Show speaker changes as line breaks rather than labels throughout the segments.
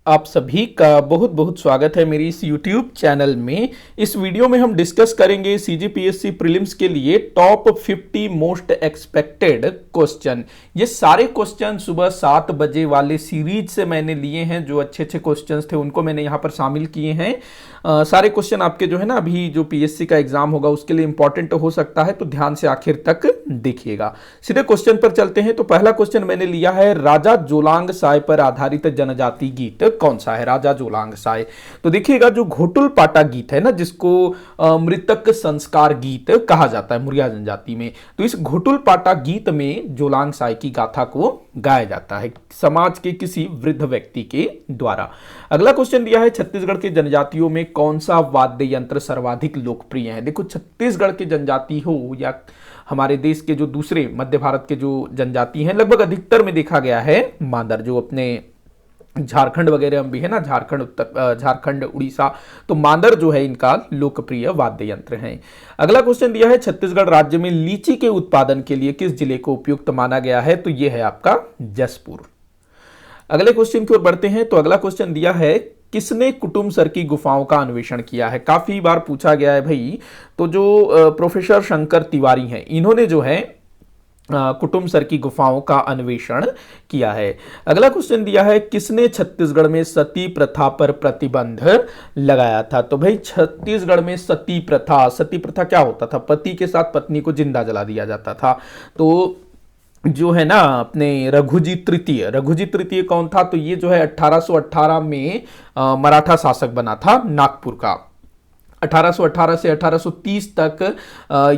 आप सभी का बहुत बहुत स्वागत है मेरी इस YouTube चैनल में। इस वीडियो में हम डिस्कस करेंगे CGPSC प्रीलिम्स के लिए टॉप 50 मोस्ट एक्सपेक्टेड क्वेश्चन। ये सारे क्वेश्चन सुबह 7 बजे वाले सीरीज से मैंने लिए हैं। जो अच्छे अच्छे क्वेश्चंस थे उनको मैंने यहाँ पर शामिल किए हैं। सारे क्वेश्चन आपके जो है ना अभी जो PSC का एग्जाम होगा उसके लिए इंपॉर्टेंट हो सकता है, तो ध्यान से आखिर तक देखिएगा। सीधे क्वेश्चन पर चलते हैं। तो पहला क्वेश्चन मैंने लिया है, राजा जोलांग साय पर आधारित जनजाति गीत कौन सा है? राजा जोलांग साय। तो देखिएगा जो घोटुल पाटा गीत है ना, जिसको मृतक संस्कार गीत कहा जाता है मुरिया जनजाति में, तो इस घोटुल पाटा गीत में जोलांग साय की गाथा को गाया जाता है समाज के किसी वृद्ध व्यक्ति के द्वारा। अगला क्वेश्चन दिया है, छत्तीसगढ़ के जनजातियों में कौन सा वाद्य यंत्र सर्वाधिक लोकप्रिय है? देखो, छत्तीसगढ़ के जनजाति हो या हमारे देश के जो दूसरे मध्य भारत के जो जनजाति हैं, लगभग अधिकतर में देखा गया है मांदर, जो अपने झारखंड वगैरह में भी है ना, झारखंड उड़ीसा, तो मांदर जो है इनका लोकप्रिय वाद्य यंत्र है। अगला क्वेश्चन दिया है, छत्तीसगढ़ राज्य में लीची के उत्पादन के लिए किस जिले को उपयुक्त माना गया है? तो यह है आपका जसपुर। अगले क्वेश्चन की ओर बढ़ते हैं। तो अगला क्वेश्चन दिया है, किसने कुटुमसर की गुफाओं का अन्वेषण किया है? काफी बार पूछा गया है भाई। तो जो प्रोफेसर शंकर तिवारी हैं, इन्होंने जो है कुटुमसर की गुफाओं का अन्वेषण किया है। अगला क्वेश्चन दिया है, किसने छत्तीसगढ़ में सती प्रथा पर प्रतिबंध लगाया था? तो भाई छत्तीसगढ़ में सती प्रथा क्या होता था? पति के साथ पत्नी को जिंदा जला दिया जाता था। तो जो है ना अपने रघुजी तृतीय कौन था? तो ये जो है 1818 में मराठा शासक बना था नागपुर का। 1818 से 1830 तक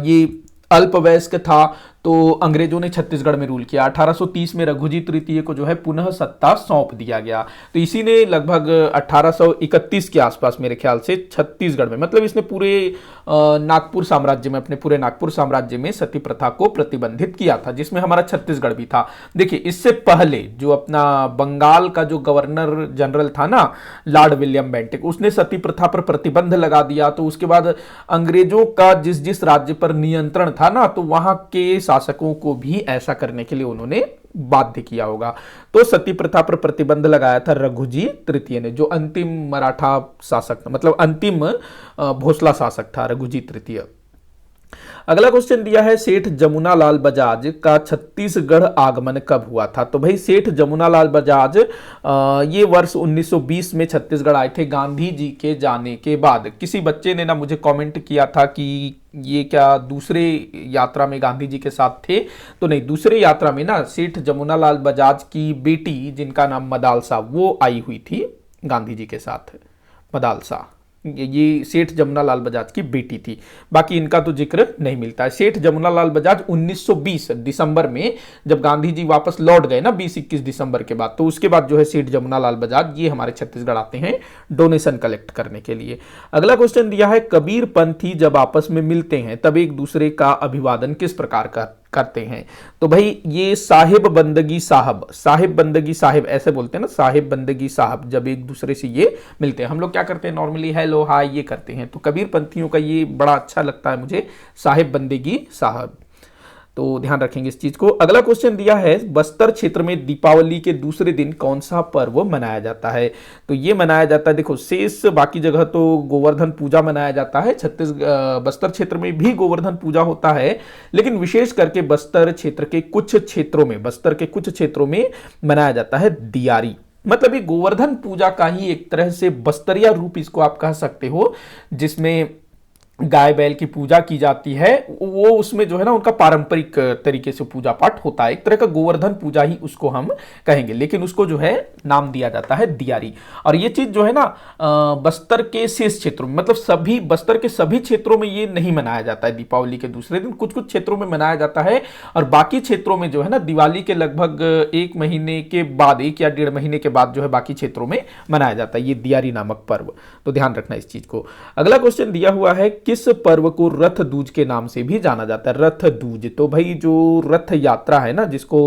ये अल्पवयस्क था, तो अंग्रेजों ने छत्तीसगढ़ में रूल किया। 1830 में रघुजी तृतीय को जो है पुनः सत्ता सौंप दिया गया। तो इसी ने लगभग 1831 के आसपास मेरे ख्याल से छत्तीसगढ़ में, मतलब इसने पूरे नागपुर साम्राज्य में, अपने पूरे नागपुर साम्राज्य में सती प्रथा को प्रतिबंधित किया था, जिसमें हमारा छत्तीसगढ़ भी था। देखिए, इससे पहले जो अपना बंगाल का जो गवर्नर जनरल था ना, लॉर्ड विलियम बेंटिक, उसने सती प्रथा पर प्रतिबंध लगा दिया। तो उसके बाद अंग्रेजों का जिस जिस राज्य पर नियंत्रण था ना, तो वहां के शासकों को भी ऐसा करने के लिए उन्होंने बाध्य किया होगा। तो सती प्रथा पर प्रतिबंध लगाया था रघुजी तृतीय ने, जो अंतिम मराठा शासक, मतलब अंतिम भोसला शासक था रघुजी तृतीय। अगला क्वेश्चन दिया है, सेठ जमुनालाल बजाज का छत्तीसगढ़ आगमन कब हुआ था? तो भाई सेठ जमुनालाल बजाज ये वर्ष 1920 में छत्तीसगढ़ आए थे, गांधी जी के जाने के बाद। किसी बच्चे ने ना मुझे कमेंट किया था कि ये क्या दूसरे यात्रा में गांधी जी के साथ थे? तो नहीं, दूसरे यात्रा में ना सेठ जमुनालाल बजाज की बेटी, जिनका नाम मदालसा, वो आई हुई थी गांधी जी के साथ। मदालसा ये सेठ जमुनालाल बजाज की बेटी थी। बाकी इनका तो जिक्र नहीं मिलता है। सेठ जमुनालाल बजाज 1920 दिसंबर में जब गांधी जी वापस लौट गए ना 20-21 दिसंबर के बाद, तो उसके बाद जो है सेठ जमुनालाल बजाज ये हमारे छत्तीसगढ़ आते हैं डोनेशन कलेक्ट करने के लिए। अगला क्वेश्चन दिया है, कबीर पंथी जब आपस में मिलते हैं तब एक दूसरे का अभिवादन किस प्रकार करते हैं? तो भाई ये साहिब बंदगी साहिब ऐसे बोलते हैं ना, साहिब बंदगी साहब, जब एक दूसरे से ये मिलते हैं। हम लोग क्या करते हैं नॉर्मली, हेलो हाय ये करते हैं। तो कबीर पंथियों का ये बड़ा अच्छा लगता है मुझे, साहिब बंदगी साहब, तो ध्यान रखेंगे इस चीज को। अगला क्वेश्चन दिया है, बस्तर क्षेत्र में दीपावली के दूसरे दिन कौन सा पर्व मनाया जाता है? तो ये मनाया जाता है, देखो शेष बाकी जगह तो गोवर्धन पूजा मनाया जाता है, बस्तर क्षेत्र में भी गोवर्धन पूजा होता है, लेकिन विशेष करके बस्तर के कुछ क्षेत्रों में मनाया जाता है दियारी। मतलब ये गोवर्धन पूजा का ही एक तरह से बस्तरिया रूप इसको आप कह सकते हो, जिसमें गाय बैल की पूजा की जाती है। वो उसमें जो है ना उनका पारंपरिक तरीके से पूजा पाठ होता है, एक तरह का गोवर्धन पूजा ही उसको हम कहेंगे, लेकिन उसको जो है नाम दिया जाता है दियारी। और ये चीज जो है ना बस्तर के शेष क्षेत्रों में, मतलब बस्तर के सभी क्षेत्रों में ये नहीं मनाया जाता है दीपावली के दूसरे दिन, कुछ कुछ क्षेत्रों में मनाया जाता है। और बाकी क्षेत्रों में जो है ना दिवाली के लगभग 1 महीने के बाद, 1 या 1.5 महीने के बाद जो है बाकी क्षेत्रों में मनाया जाता है ये दियारी नामक पर्व। तो ध्यान रखना इस चीज को। अगला क्वेश्चन दिया हुआ है, किस पर्व को रथ दूज के नाम से भी जाना जाता है? रथ दूज, तो भाई जो रथ यात्रा है ना, जिसको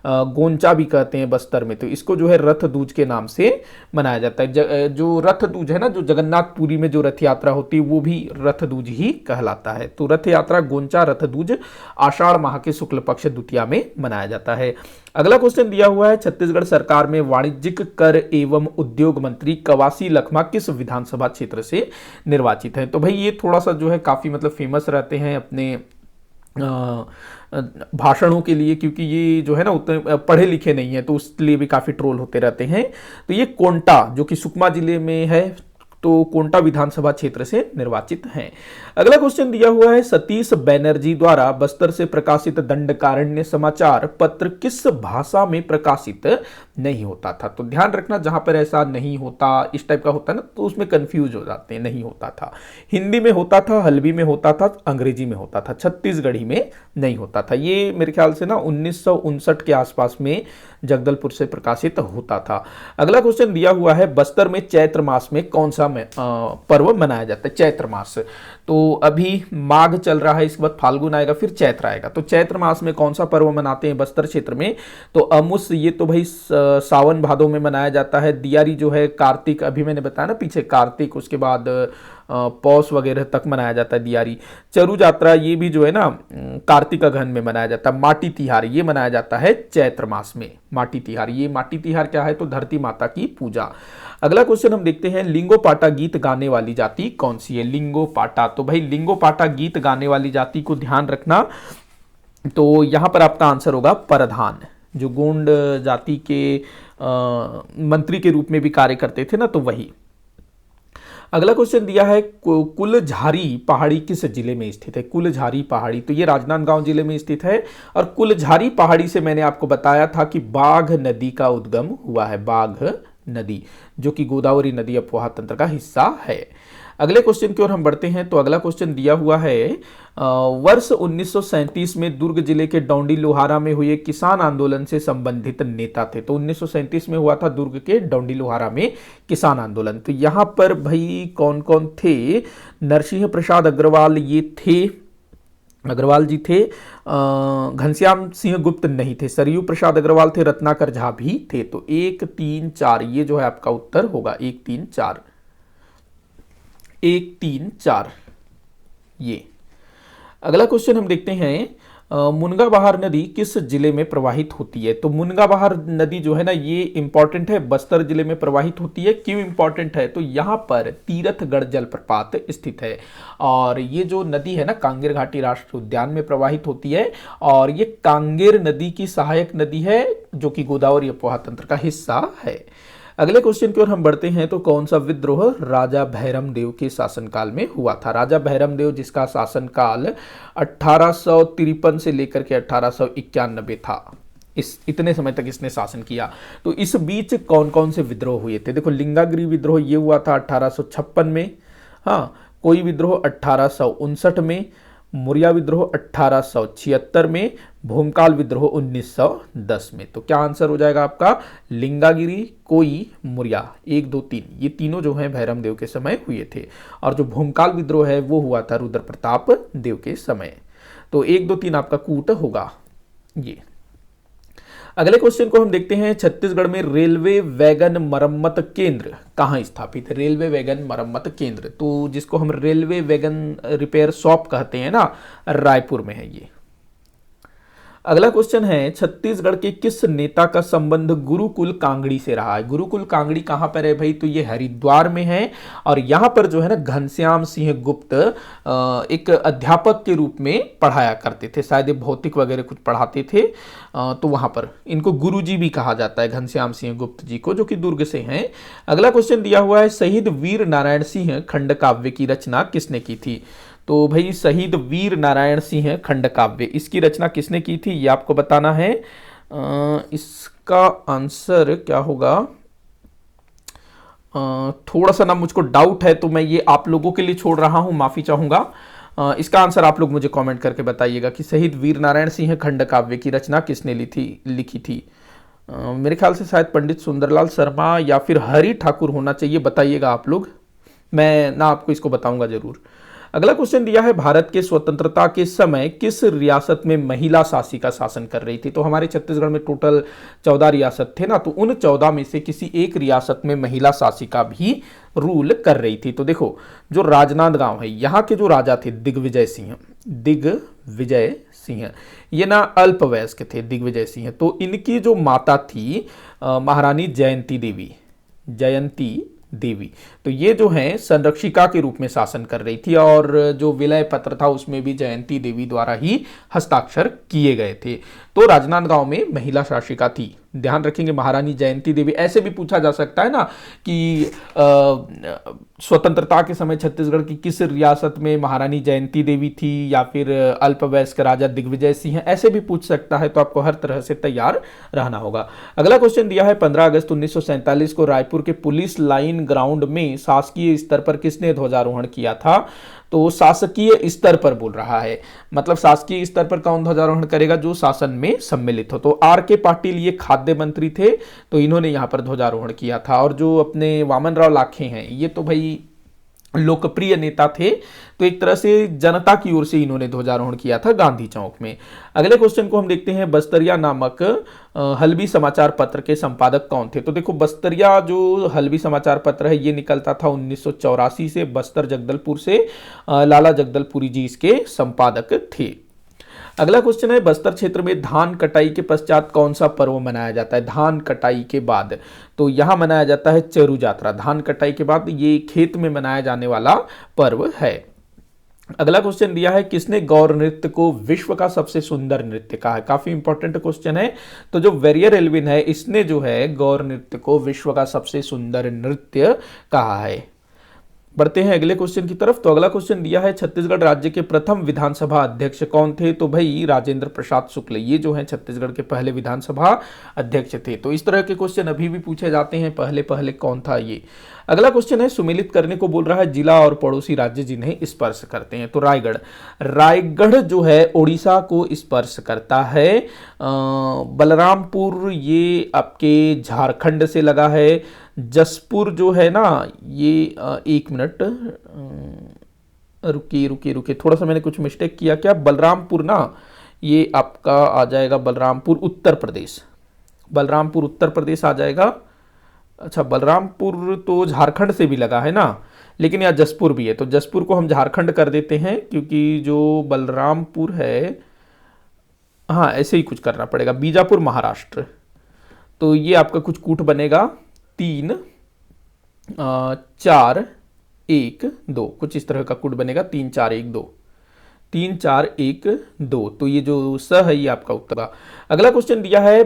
गोंचा भी कहते हैं बस्तर में, तो इसको जो है रथ दूज के नाम से मनाया जाता है। जो रथ दूज है ना, जो जगन्नाथपुरी में जो रथ यात्रा होती है वो भी रथ दूज ही कहलाता है। तो रथ यात्रा गोंचा रथ दूज आषाढ़ माह के शुक्ल पक्ष द्वितीया में मनाया जाता है। अगला क्वेश्चन दिया हुआ है, छत्तीसगढ़ सरकार में वाणिज्यिक कर एवं उद्योग मंत्री कवासी लखमा किस विधानसभा क्षेत्र से निर्वाचित है? तो भाई ये थोड़ा सा जो है काफी मतलब फेमस रहते हैं अपने भाषणों के लिए, क्योंकि ये जो है ना उतने पढ़े लिखे नहीं है, तो उसके लिए भी काफी ट्रोल होते रहते हैं। तो ये कोंटा जो कि सुकमा जिले में है, तो कोंटा विधानसभा क्षेत्र से निर्वाचित हैं। अगला क्वेश्चन दिया हुआ है, सतीश बैनर्जी द्वारा बस्तर से प्रकाशित दंडकारण्य समाचार पत्र किस भाषा में प्रकाशित नहीं होता था? तो ध्यान रखना, जहां पर ऐसा नहीं होता, इस टाइप का होता है ना, तो उसमें कंफ्यूज हो जाते हैं। नहीं होता था, हिंदी में होता था, हल्बी में होता था, अंग्रेजी में होता था, छत्तीसगढ़ी में नहीं होता था। ये मेरे ख्याल से ना 1959 के आसपास में जगदलपुर से प्रकाशित होता था। अगला क्वेश्चन दिया हुआ है, बस्तर में चैत्र मास में कौन सा पर्व मनाया जाता है? चैत्र मास, तो अभी माघ चल रहा है, इसके बाद फाल्गुन आएगा, फिर चैत्र आएगा। तो चैत्र मास में कौन सा पर्व मनाते हैं बस्तर क्षेत्र में? तो अमुस, ये तो भाई सावन भादों में मनाया जाता है। दियारी जो है कार्तिक, अभी मैंने बताया ना पीछे, कार्तिक, उसके बाद पौष वगैरह तक मनाया जाता है दियारी। चरु यात्रा ये भी जो है ना कार्तिक अगहन में मनाया जाता है। माटी तिहार ये मनाया जाता है चैत्र मास में। माटी तिहार, ये माटी तिहार क्या है? तो धरती माता की पूजा। अगला क्वेश्चन हम देखते हैं, लिंगो पाटा गीत गाने वाली जाति कौन सी है? लिंगो पाटा, तो भाई लिंगो पाटा गीत गाने वाली जाति को ध्यान रखना, तो यहां पर आपका आंसर होगा परधान, जो गोंड जाति के मंत्री के रूप में भी कार्य करते थे ना, तो वही। अगला क्वेश्चन दिया है, कुलझारी पहाड़ी किस जिले में स्थित है? कुलझारी पहाड़ी, तो ये राजनांदगांव जिले में स्थित है। और कुलझारी पहाड़ी से मैंने आपको बताया था कि बाघ नदी का उद्गम हुआ है। बाघ नदी जो कि गोदावरी नदी अपवाह तंत्र का हिस्सा है। अगले क्वेश्चन की ओर हम बढ़ते हैं। तो अगला क्वेश्चन दिया हुआ है, वर्ष 1937 में दुर्ग जिले के डौंडी लोहारा में हुए किसान आंदोलन से संबंधित नेता थे। तो 1937 में हुआ था दुर्ग के डौंडी लोहारा में किसान आंदोलन। तो यहां पर भाई कौन कौन थे? नरसिंह प्रसाद अग्रवाल ये थे, अग्रवाल जी थे। घनश्याम सिंह गुप्त नहीं थे। सरयू प्रसाद अग्रवाल थे। रत्नाकर झा भी थे। तो 1, 3, 4 ये जो है आपका उत्तर होगा। 1, 3, 4, 1, 3, 4 ये। अगला क्वेश्चन हम देखते हैं, मुनगा बहार नदी किस जिले में प्रवाहित होती है? तो मुनगा बहार नदी जो है ना ये इंपॉर्टेंट है, बस्तर जिले में प्रवाहित होती है। क्यों इंपॉर्टेंट है? तो यहां पर तीरथगढ़ जलप्रपात स्थित है। और ये जो नदी है ना कांगेर घाटी राष्ट्रीय उद्यान में प्रवाहित होती है। और ये कांगेर नदी की सहायक नदी है जो कि गोदावरी अपवाह तंत्र का हिस्सा है। अगले क्वेश्चन की ओर हम बढ़ते हैं। तो कौन सा विद्रोह राजा भैरम देव के शासनकाल में हुआ था? राजा भैरम देव जिसका शासनकाल 1853 से लेकर के 1891 था, इतने समय तक इसने शासन किया। तो इस बीच कौन कौन से विद्रोह हुए थे? देखो, लिंगागिरी विद्रोह ये हुआ था 1856 में, हाँ, कोई विद्रोह 1859 में, मुरिया विद्रोह 1876 में, भूमकाल विद्रोह 1910 में। तो क्या आंसर हो जाएगा आपका? लिंगागिरी, कोई, मुरिया, 1, 2, 3 ये तीनों जो हैं भैरम देव के समय हुए थे। और जो भूमकाल विद्रोह है वो हुआ था रुद्र प्रताप देव के समय। तो 1, 2, 3 आपका कूट होगा ये। अगले क्वेश्चन को हम देखते हैं, छत्तीसगढ़ में रेलवे वैगन मरम्मत केंद्र कहाँ स्थापित है? रेलवे वैगन मरम्मत केंद्र, तो जिसको हम रेलवे वैगन रिपेयर शॉप कहते हैं ना, रायपुर में है ये। अगला क्वेश्चन है, छत्तीसगढ़ के किस नेता का संबंध गुरुकुल कांगड़ी से रहा है? गुरुकुल कांगड़ी कहां पर है भाई? तो ये हरिद्वार में है। और यहां पर जो है ना घनश्याम सिंह गुप्त एक अध्यापक के रूप में पढ़ाया करते थे, शायद भौतिक वगैरह कुछ पढ़ाते थे। तो वहां पर इनको गुरुजी भी कहा जाता है, घनश्याम सिंह गुप्त जी को, जो कि दुर्ग से हैं। अगला क्वेश्चन दिया हुआ है, शहीद वीर नारायण सिंह खंड काव्य की रचना किसने की थी? तो भाई शहीद वीर नारायण सिंह खंड काव्य, इसकी रचना किसने की थी ये आपको बताना है। इसका आंसर क्या होगा? थोड़ा सा ना मुझको डाउट है, तो मैं ये आप लोगों के लिए छोड़ रहा हूं, माफी चाहूंगा। इसका आंसर आप लोग मुझे कमेंट करके बताइएगा कि शहीद वीर नारायण सिंह खंड काव्य की रचना किसने लिखी थी। मेरे ख्याल से शायद पंडित सुंदरलाल शर्मा या फिर हरि ठाकुर होना चाहिए, बताइएगा आप लोग, मैं ना आपको इसको बताऊंगा जरूर। अगला क्वेश्चन दिया है भारत के स्वतंत्रता के समय किस रियासत में महिला शासिका शासन कर रही थी। तो हमारे छत्तीसगढ़ में टोटल 14 रियासत थे ना, तो उन 14 में से किसी एक रियासत में महिला शासिका भी रूल कर रही थी। तो देखो जो राजनांदगांव है, यहाँ के जो राजा थे दिग्विजय सिंह, ये ना अल्पवयस्क थे दिग्विजय सिंह। तो इनकी जो माता थी महारानी जयंती देवी, तो ये जो है संरक्षिका के रूप में शासन कर रही थी, और जो विलय पत्र था उसमें भी जयंती देवी द्वारा ही हस्ताक्षर किए गए थे। तो राजनांदगांव में महिला शासिका थी, ध्यान रखेंगे महारानी जयंती देवी। ऐसे भी पूछा जा सकता है ना कि स्वतंत्रता के समय छत्तीसगढ़ की किस रियासत में महारानी जयंती देवी थी, या फिर अल्पवयस्क राजा दिग्विजय सिंह, ऐसे भी पूछ सकता है। तो आपको हर तरह से तैयार रहना होगा। अगला क्वेश्चन दिया है 15 अगस्त 1947 को रायपुर के पुलिस लाइन ग्राउंड में शासकीय स्तर पर किसने ध्वजारोहण किया था। तो शासकीय स्तर पर बोल रहा है, मतलब शासकीय स्तर पर कौन ध्वजारोहण करेगा, जो शासन में सम्मिलित हो। तो आर के पाटिल ये खाद्य मंत्री थे, तो इन्होंने यहां पर ध्वजारोहण किया था। और जो अपने वामनराव लाखे हैं, ये तो भाई लोकप्रिय नेता थे, तो एक तरह से जनता की ओर से इन्होंने ध्वजारोहण किया था गांधी चौक में। अगले क्वेश्चन को हम देखते हैं, बस्तरिया नामक हल्बी समाचार पत्र के संपादक कौन थे। तो देखो बस्तरिया जो हल्बी समाचार पत्र है, ये निकलता था 1984 से, बस्तर जगदलपुर से। लाला जगदलपुरी जी इसके संपादक थे। अगला क्वेश्चन है, बस्तर क्षेत्र में धान कटाई के पश्चात कौन सा पर्व मनाया जाता है। धान कटाई के बाद, तो यहां मनाया जाता है चेरू यात्रा। धान कटाई के बाद ये खेत में मनाया जाने वाला पर्व है। अगला क्वेश्चन दिया है, किसने गौर नृत्य को विश्व का सबसे सुंदर नृत्य कहा है। काफी इंपॉर्टेंट क्वेश्चन है। तो जो वेरियर एल्विन है, इसने जो है गौर नृत्य को विश्व का सबसे सुंदर नृत्य कहा है। बढ़ते हैं अगले क्वेश्चन की तरफ। तो अगला क्वेश्चन दिया है, छत्तीसगढ़ राज्य के प्रथम विधानसभा अध्यक्ष कौन थे। तो भाई राजेंद्र प्रसाद शुक्ल, ये जो है छत्तीसगढ़ के पहले विधानसभा अध्यक्ष थे। तो इस तरह के क्वेश्चन अभी भी पूछे जाते हैं, पहले पहले कौन था ये। अगला क्वेश्चन है, सुमेलित करने को बोल रहा है जिला और पड़ोसी राज्य जिन्हें स्पर्श करते हैं। तो रायगढ़ जो है उड़ीसा को स्पर्श करता है। बलरामपुर ये आपके झारखंड से लगा है। जसपुर जो है ना, ये एक मिनट, रुकिए, थोड़ा सा मैंने कुछ मिस्टेक किया क्या। बलरामपुर ना, ये आपका आ जाएगा बलरामपुर उत्तर प्रदेश आ जाएगा। अच्छा, बलरामपुर तो झारखंड से भी लगा है ना, लेकिन यहाँ जसपुर भी है, तो जसपुर को हम झारखंड कर देते हैं, क्योंकि जो बलरामपुर है, हाँ ऐसे ही कुछ करना पड़ेगा। बीजापुर महाराष्ट्र, तो ये आपका कुछ कूट बनेगा 3 4 1 2, कुछ इस तरह का कूट बनेगा 3 4 1 2, 3 4 1 2। तो ये जो स है ये आपका उत्तर होगा। अगला क्वेश्चन दिया है,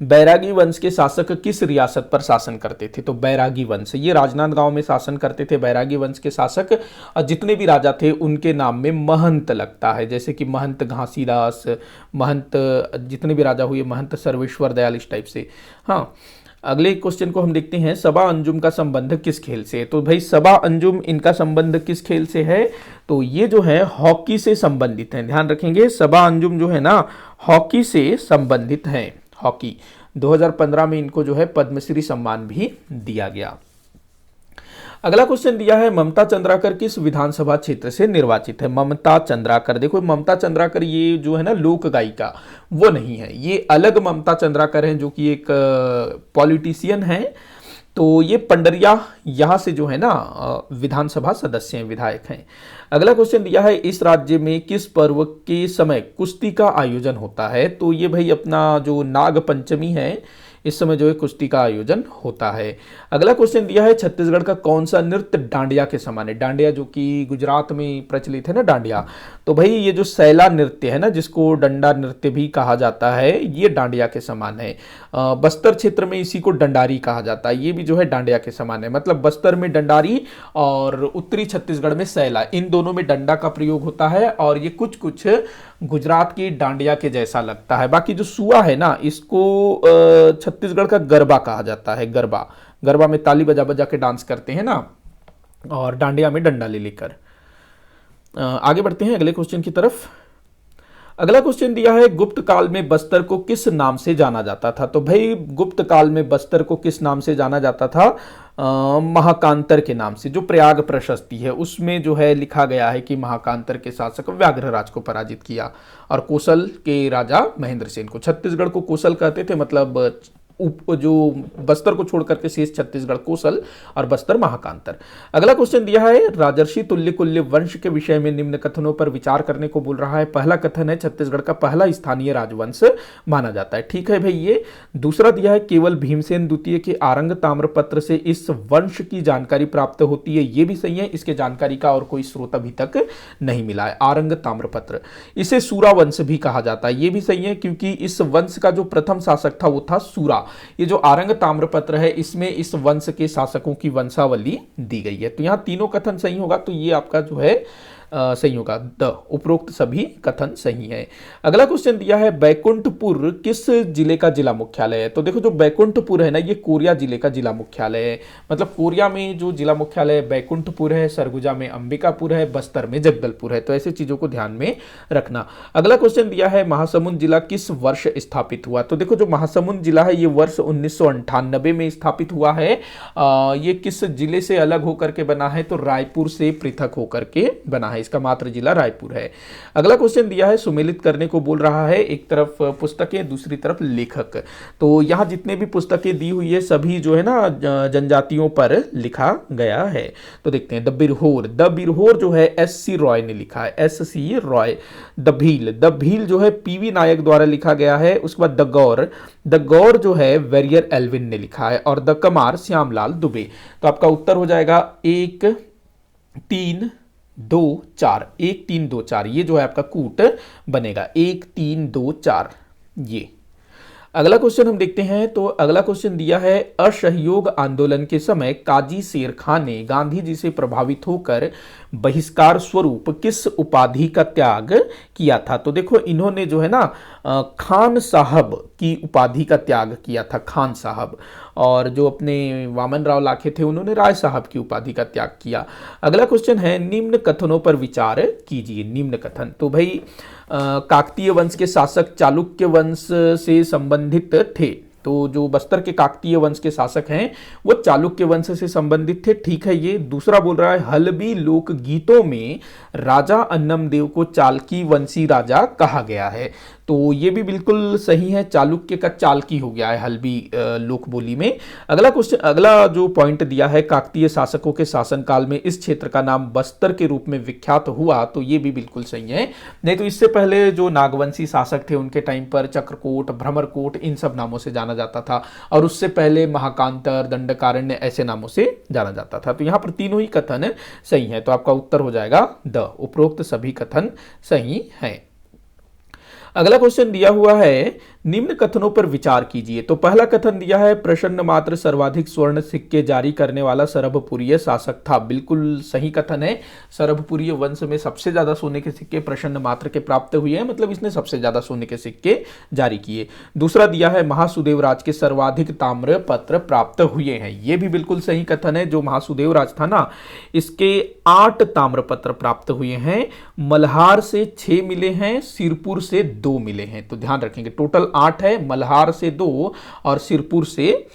बैरागी वंश के शासक किस रियासत पर शासन करते थे। तो बैरागी वंश ये राजनांदगांव में शासन करते थे। बैरागी वंश के शासक, जितने भी राजा थे उनके नाम में महंत लगता है, जैसे कि महंत घासीदास, महंत जितने भी राजा हुए, महंत सर्वेश्वर दयाल, इस टाइप से। हाँ, अगले क्वेश्चन को हम देखते हैं, सबा अंजुम का संबंध किस खेल से है। तो भाई सबा अंजुम, इनका संबंध किस खेल से है। तो ये जो है हॉकी से संबंधित है, ध्यान रखेंगे। सबा अंजुम जो है ना, हॉकी से संबंधित है। हॉकी 2015 में इनको जो है पद्मश्री सम्मान भी दिया गया। अगला क्वेश्चन दिया है, ममता चंद्राकर किस विधानसभा क्षेत्र से निर्वाचित है। ममता चंद्राकर, देखो ममता चंद्राकर ये जो है ना लोक गायिका, वो नहीं है, ये अलग ममता चंद्राकर हैं, जो कि एक पॉलिटिशियन है। तो ये पंडरिया यहाँ से जो है ना विधानसभा सदस्य हैं, विधायक हैं। अगला क्वेश्चन दिया है, इस राज्य में किस पर्व के समय कुश्ती का आयोजन होता है। तो ये भाई अपना जो नाग पंचमी है, इस समय जो है कुश्ती का आयोजन होता है। अगला क्वेश्चन दिया है, छत्तीसगढ़ का कौन सा नृत्य डांडिया के समान है। डांडिया जो कि गुजरात में प्रचलित है ना डांडिया, तो भाई ये जो सैला नृत्य है ना, जिसको डंडा नृत्य भी कहा जाता है, ये डांडिया के समान है। बस्तर क्षेत्र में इसी को डंडारी कहा जाता है, ये भी जो है डांडिया के समान है। मतलब बस्तर में डंडारी और उत्तरी छत्तीसगढ़ में सैला, इन दोनों में डंडा का प्रयोग होता है, और ये कुछ कुछ गुजरात की डांडिया के जैसा लगता है। बाकी जो सुआ है ना, इसको छत्तीसगढ़ का गरबा कहा जाता है। गरबा में ताली बजा बजा के डांस करते हैं ना, और डांडिया में डंडा ले लेकर। आगे बढ़ते हैं अगले क्वेश्चन की तरफ। अगला क्वेश्चन दिया है, गुप्त काल में बस्तर को किस नाम से जाना जाता था। तो भाई गुप्त काल में बस्तर को किस नाम से जाना जाता था। महाकांतर के नाम से, जो प्रयाग प्रशस्ति है उसमें जो है लिखा गया है कि महाकांतर के शासक व्याघ्रराज को पराजित किया। और कोसल के राजा महेंद्र सेन को, छत्तीसगढ़ को कोसल कहते थे, मतलब जो बस्तर को छोड़ करके शेष छत्तीसगढ़ कोसल और बस्तर महाकांतर। अगला क्वेश्चन दिया है राजर्षि तुल्यकुल्य वंश के विषय में निम्न कथनों पर विचार करने को बोल रहा है। पहला कथन है छत्तीसगढ़ का पहला स्थानीय राजवंश माना जाता है, ठीक है भाई ये। दूसरा दिया है केवल भीमसेन द्वितीय के आरंग ताम्रपत्र से इस वंश की जानकारी प्राप्त होती है, ये भी सही है, इसके जानकारी का और कोई स्रोत अभी तक नहीं मिला है। आरंग ताम्रपत्र, इसे सूरा वंश भी कहा जाता है, ये भी सही है, क्योंकि इस वंश का जो प्रथम शासक था वो था सूरा। ये जो आरंग ताम्रपत्र है इसमें इस वंश के शासकों की वंशावली दी गई है। तो यहां तीनों कथन सही होगा, तो ये आपका जो है सही होगा द, उपरोक्त सभी कथन सही है। अगला क्वेश्चन दिया है बैकुंठपुर किस जिले का जिला मुख्यालय है। तो देखो जो बैकुंठपुर है ना, ये कोरिया जिले का जिला मुख्यालय है, मतलब कोरिया में जो जिला मुख्यालय बैकुंठपुर है, सरगुजा में अंबिकापुर है, बस्तर में जगदलपुर है, तो ऐसे चीजों को ध्यान में रखना। अगला क्वेश्चन दिया है महासमुंद जिला किस वर्ष स्थापित हुआ। तो देखो जो महासमुंद जिला है ये वर्ष 1998 में स्थापित हुआ है। ये किस जिले से अलग होकर के बना है, तो रायपुर से पृथक होकर के बना है, इसका मात्र जिला रायपुर है। अगला क्वेश्चन दिया है सुमेलित करने को बोल रहा है, एक तरफ पुस्तकें दूसरी तरफ लेखक। तो यहां जितने भी पुस्तकें दी हुई है सभी जो है ना जनजातियों पर लिखा गया है। तो देखते हैं द बिरहोर जो है एस.सी. रॉय ने लिखा है, एस.सी. रॉय। द भील जो है पी.वी. नायक द्वारा लिखा गया है। उसके बाद द गौर जो है वेरियर एल्विन ने लिखा है, और द कमार श्यामलाल दुबे। तो आपका उत्तर हो जाएगा 1 3 2 4, 1 3 2 4, ये जो है आपका कूट बनेगा 1 3 2 4 ये। अगला क्वेश्चन हम देखते हैं। तो अगला क्वेश्चन दिया है असहयोग आंदोलन के समय काजी शेर खान ने गांधी जी से प्रभावित होकर बहिष्कार स्वरूप किस उपाधि का त्याग किया था। तो देखो इन्होंने जो है ना खान साहब की उपाधि का त्याग किया था, खान साहब, और जो अपने वामन राव लाखे थे उन्होंने राय साहब की उपाधि का त्याग किया। अगला क्वेश्चन है निम्न कथनों पर विचार कीजिए। निम्न कथन, तो भाई काकतीय वंश के शासक चालुक्य वंश से संबंधित थे। तो जो बस्तर के काकतीय वंश के शासक हैं वो चालुक्य वंश से संबंधित थे, ठीक है ये। दूसरा बोल रहा है हल्बी लोक गीतों में राजा अन्नमदेव को चालकी वंशी राजा कहा गया है। तो ये भी बिल्कुल सही है, चालुक्य का चालकी हो गया है हल्बी लोक बोली में। अगला क्वेश्चन, अगला जो पॉइंट दिया है काकतीय शासकों के शासनकाल में इस क्षेत्र का नाम बस्तर के रूप में विख्यात हुआ, तो ये भी बिल्कुल सही है। नहीं तो इससे पहले जो नागवंशी शासक थे उनके टाइम पर चक्रकोट, भ्रमरकोट इन सब नामों से जाना जाता था, और उससे पहले महाकांतर, दंडकारण्य ऐसे नामों से जाना जाता था। तो यहां पर तीनों ही कथन सही है, तो आपका उत्तर हो जाएगा द, उपरोक्त सभी कथन सही हैं। अगला क्वेश्चन दिया हुआ है निम्न कथनों पर विचार कीजिए। तो पहला कथन दिया है प्रसन्न मात्र सर्वाधिक स्वर्ण सिक्के जारी करने वाला सरभपुरीय शासक था, बिल्कुल सही कथन है। सरभपुरीय वंश में सबसे ज्यादा सोने के सिक्के प्रसन्न मात्र के प्राप्त हुए हैं, मतलब इसने सबसे ज्यादा सोने के सिक्के जारी किए। दूसरा दिया है महासुदेव राज के सर्वाधिक ताम्र पत्र प्राप्त हुए हैं, यह भी बिल्कुल सही कथन है। जो महासुदेव राज था ना इसके 8 ताम्र पत्र प्राप्त हुए हैं, मल्हार से 6 मिले हैं, सिरपुर से 2 मिले हैं। तो ध्यान रखेंगे टोटल 8 है, मल्हार से 2 और सिरपुर से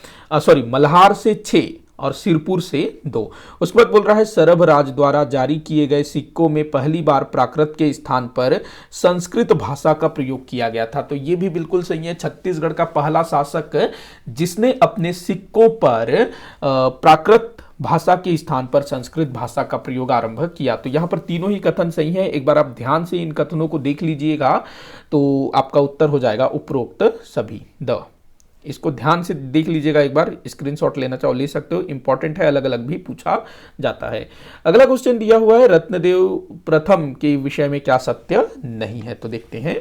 मल्हार से 6 और सिरपुर से 2। उसके बाद बोल रहा है सरभ राज द्वारा जारी किए गए सिक्कों में पहली बार प्राकृत के स्थान पर संस्कृत भाषा का प्रयोग किया गया था। तो यह भी बिल्कुल सही है, छत्तीसगढ़ का पहला शासक जिसने अपने सिक्कों पर प्राकृत भाषा के स्थान पर संस्कृत भाषा का प्रयोग आरंभ किया। तो यहां पर तीनों ही कथन सही है, एक बार आप ध्यान से इन कथनों को देख लीजिएगा तो आपका उत्तर हो जाएगा उपरोक्त सभी द। इसको ध्यान से देख लीजिएगा, एक बार स्क्रीनशॉट लेना चाहो ले सकते हो, इंपॉर्टेंट है, अलग अलग भी पूछा जाता है। अगला क्वेश्चन दिया हुआ है रत्नदेव प्रथम के विषय में क्या सत्य नहीं है। तो देखते हैं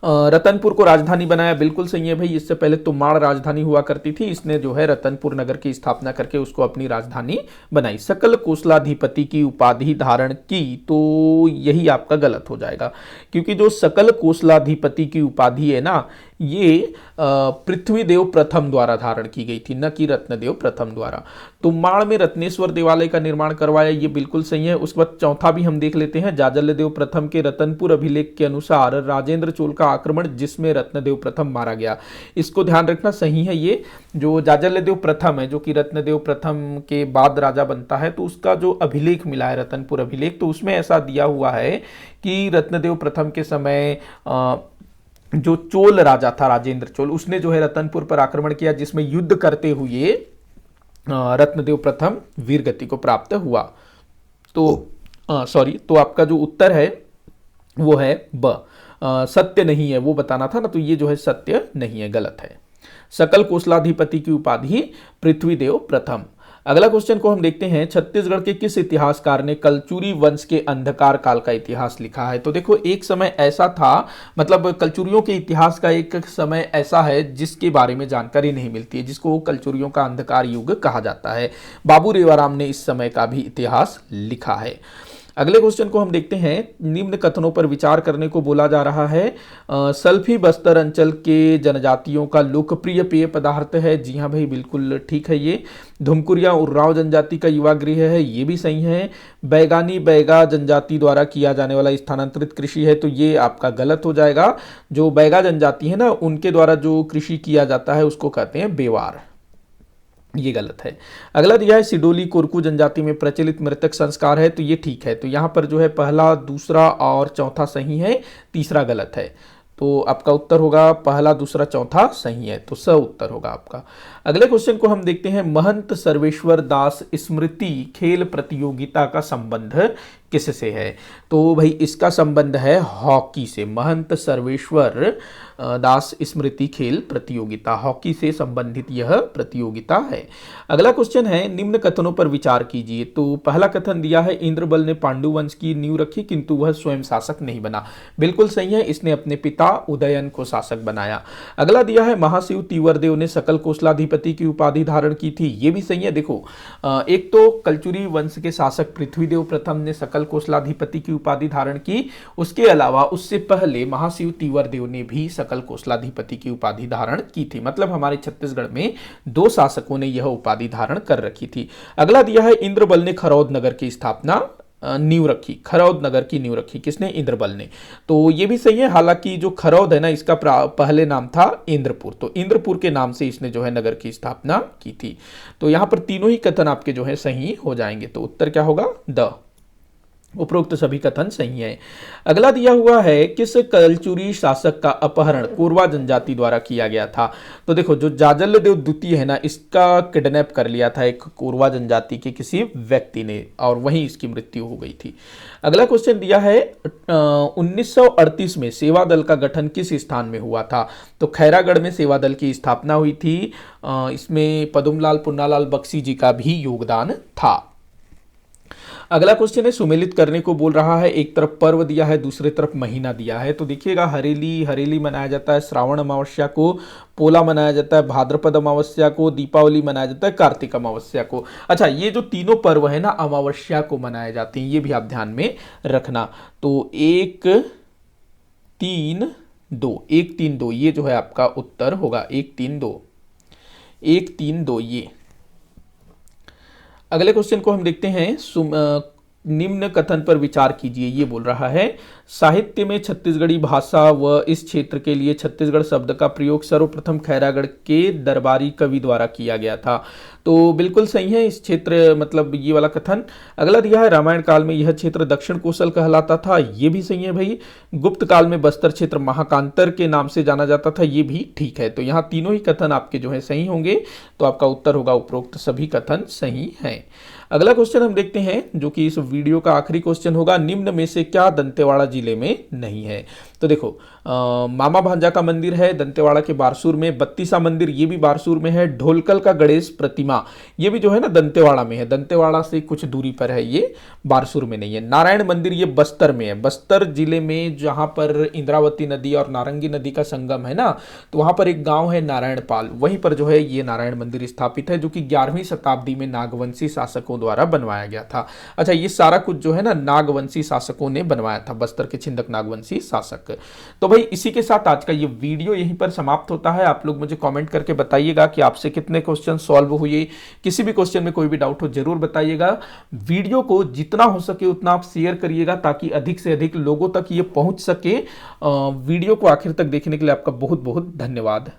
रतनपुर को राजधानी बनाया, बिल्कुल सही है भाई। इससे पहले तुमाड़ राजधानी हुआ करती थी, इसने जो है रतनपुर नगर की स्थापना करके उसको अपनी राजधानी बनाई। सकल कोसलाधिपति की उपाधि धारण की, तो यही आपका गलत हो जाएगा, क्योंकि जो सकल कोसलाधिपति की उपाधि है ना ये पृथ्वीदेव प्रथम द्वारा धारण की गई थी, न कि रत्नदेव प्रथम द्वारा। तो माड़ में रत्नेश्वर देवालय का निर्माण करवाया, ये बिल्कुल सही है। उसके बाद चौथा भी हम देख लेते हैं। जाजल्यदेव प्रथम के रतनपुर अभिलेख के अनुसार राजेंद्र चोल का आक्रमण जिसमें रत्नदेव प्रथम मारा गया, इसको ध्यान रखना, सही है। ये जो जाजल्यदेव प्रथम है, जो कि रत्नदेव प्रथम के बाद राजा बनता है, तो उसका जो अभिलेख मिला है, रतनपुर अभिलेख, तो उसमें ऐसा दिया हुआ है कि रत्नदेव प्रथम के समय जो चोल राजा था, राजेंद्र चोल, उसने जो है रतनपुर पर आक्रमण किया, जिसमें युद्ध करते हुए रत्नदेव प्रथम वीरगति को प्राप्त हुआ। तो तो आपका जो उत्तर है वो है ब। सत्य नहीं है वो बताना था ना, तो ये जो है सत्य नहीं है, गलत है। सकल कोसलाधिपति की उपाधि पृथ्वीदेव प्रथम। अगला क्वेश्चन को हम देखते हैं, छत्तीसगढ़ के किस इतिहासकार ने कलचुरी वंश के अंधकार काल का इतिहास लिखा है? तो देखो, एक समय ऐसा था, मतलब कलचुरियों के इतिहास का एक समय ऐसा है जिसके बारे में जानकारी नहीं मिलती है, जिसको कलचुरियों का अंधकार युग कहा जाता है। बाबू रेवाराम ने इस समय का भी इतिहास लिखा है। अगले क्वेश्चन को हम देखते हैं, निम्न कथनों पर विचार करने को बोला जा रहा है। सल्फी बस्तर अंचल के जनजातियों का लोकप्रिय पेय पदार्थ है। जी हाँ भाई, बिल्कुल ठीक है। ये धुमकुरिया उर्राव जनजाति का युवा गृह है, ये भी सही है। बैगानी बैगा जनजाति द्वारा किया जाने वाला स्थानांतरित कृषि है, तो ये आपका गलत हो जाएगा। जो बैगा जनजाति है ना, उनके द्वारा जो कृषि किया जाता है उसको कहते हैं बेवार, ये गलत है। अगला दिया है, सिडोली कोरकू जनजाति में प्रचलित मृतक संस्कार है, तो ये ठीक है। तो यहां पर जो है पहला, दूसरा और चौथा सही है, तीसरा गलत है। तो आपका उत्तर होगा पहला, दूसरा, चौथा सही है, तो स उत्तर होगा आपका। अगले क्वेश्चन को हम देखते हैं, महंत सर्वेश्वर दास स्मृति खेल प्रतियोगिता का संबंध किससे है? तो भाई इसका संबंध है हॉकी से। महंत सर्वेश्वर दास स्मृति खेल प्रतियोगिता, हॉकी से संबंधित यह प्रतियोगिता है। अगला क्वेश्चन है, निम्न कथनों पर विचार कीजिए। तो पहला कथन दिया है, इंद्रबल ने पांडु वंश की नींव रखी किंतु वह स्वयं शासक नहीं बना, बिल्कुल सही है। इसने अपने पिता उदयन को शासक बनाया। अगला दिया है, महाशिव तीवरदेव ने सकल कोसलाधिपति की उपाधि धारण की थी, ये भी सही है। देखो, एक तो कलचुरी वंश के शासक पृथ्वीदेव प्रथम ने सकल कोसलाधिपति की उपाधि धारण की, उसके अलावा उससे पहले महाशिव तीवरदेव ने भी सकल कोसलाधिपति की उपाधि धारण की थी। मतलब हमारे छत्तीसगढ़ में दो शासकों ने यह उपाधि धारण कर रखी थी। अगला दिया है, इंद्रबल ने खरौद नगर की स्थापना नींव रखी। खरौद नगर की नींव रखी किसने? इंद्रबल ने। तो ये भी सही है। हालांकि जो खरौद है ना, इसका पहले नाम था इंद्रपुर, तो इंद्रपुर के नाम से इसने जो है नगर की स्थापना की थी। तो यहां पर तीनों ही कथन आपके जो है सही हो जाएंगे। तो उत्तर क्या होगा? द। उपरोक्त सभी कथन सही है। अगला दिया हुआ है, किस कलचुरी शासक का अपहरण कोरवा जनजाति द्वारा किया गया था? तो देखो, जो जाजल्यदेव द्वितीय है ना, इसका किडनैप कर लिया था एक कोरवा जनजाति के किसी व्यक्ति ने, और वहीं इसकी मृत्यु हो गई थी। अगला क्वेश्चन दिया है, 1938 में सेवा दल का गठन किस स्थान में हुआ था? तो खैरागढ़ में सेवा दल की स्थापना हुई थी। इसमें पदुमलाल पुन्नालाल बख्शी जी का भी योगदान था। अगला क्वेश्चन है, सुमेलित करने को बोल रहा है। एक तरफ पर्व दिया है, दूसरे तरफ महीना दिया है। तो देखिएगा, हरेली मनाया जाता है श्रावण अमावस्या को, पोला मनाया जाता है भाद्रपद अमावस्या को, दीपावली मनाया जाता है कार्तिक अमावस्या को। अच्छा, ये जो तीनों पर्व है ना, अमावस्या को मनाए जाते हैं, ये भी आप ध्यान में रखना। तो 1 3 2, 1 3 2 ये जो है आपका उत्तर होगा। 1 3 2, 1 3 2 ये। अगले क्वेश्चन को हम देखते हैं, निम्न कथन पर विचार कीजिए, ये बोल रहा है, साहित्य में छत्तीसगढ़ी भाषा व इस क्षेत्र के लिए छत्तीसगढ़ शब्द का प्रयोग सर्वप्रथम खैरागढ़ के दरबारी कवि द्वारा किया गया था। तो बिल्कुल सही है इस क्षेत्र, मतलब ये वाला कथन। अगला दिया है, रामायण काल में यह क्षेत्र दक्षिण कोसल कहलाता था, ये भी सही है भाई। गुप्त काल में बस्तर क्षेत्र महाकांतर के नाम से जाना जाता था, ये भी ठीक है। तो यहाँ तीनों ही कथन आपके जो है सही होंगे, तो आपका उत्तर होगा उपरोक्त सभी कथन सही है। अगला क्वेश्चन हम देखते हैं, जो कि इस वीडियो का आखिरी क्वेश्चन होगा, निम्न में से क्या दंतेवाड़ा जिले में नहीं है? तो देखो, मामा भांजा का मंदिर है दंतेवाड़ा के बारसूर में, बत्तीसा मंदिर ये भी बारसूर में है, ढोलकल का गणेश प्रतिमा ये भी जो है ना दंतेवाड़ा में है, दंतेवाड़ा से कुछ दूरी पर है, ये बारसूर में नहीं है। नारायण मंदिर ये बस्तर में है, बस्तर जिले में, जहां पर इंद्रावती नदी और नारंगी नदी का संगम है ना, तो वहां पर एक गांव है नारायणपाल, वहीं पर जो है ये नारायण मंदिर स्थापित है, जो कि 11वीं शताब्दी में नागवंशी शासकों द्वारा बनवाया गया था। अच्छा, ये सारा कुछ जो है ना नागवंशी शासकों ने बनवाया था, बस्तर के छिंदक नागवंशी शासक। तक। तो भाई इसी के साथ आज का ये वीडियो यहीं पर समाप्त होता है। आप लोग मुझे कमेंट करके बताइएगा कि आपसे कितने क्वेश्चन सॉल्व हुए, किसी भी क्वेश्चन में कोई भी डाउट हो जरूर बताइएगा। वीडियो को जितना हो सके उतना आप शेयर करिएगा ताकि अधिक से अधिक लोगों तक ये पहुंच सके। वीडियो को आखिर तक देखने के लिए आपका बहुत बहुत धन्यवाद।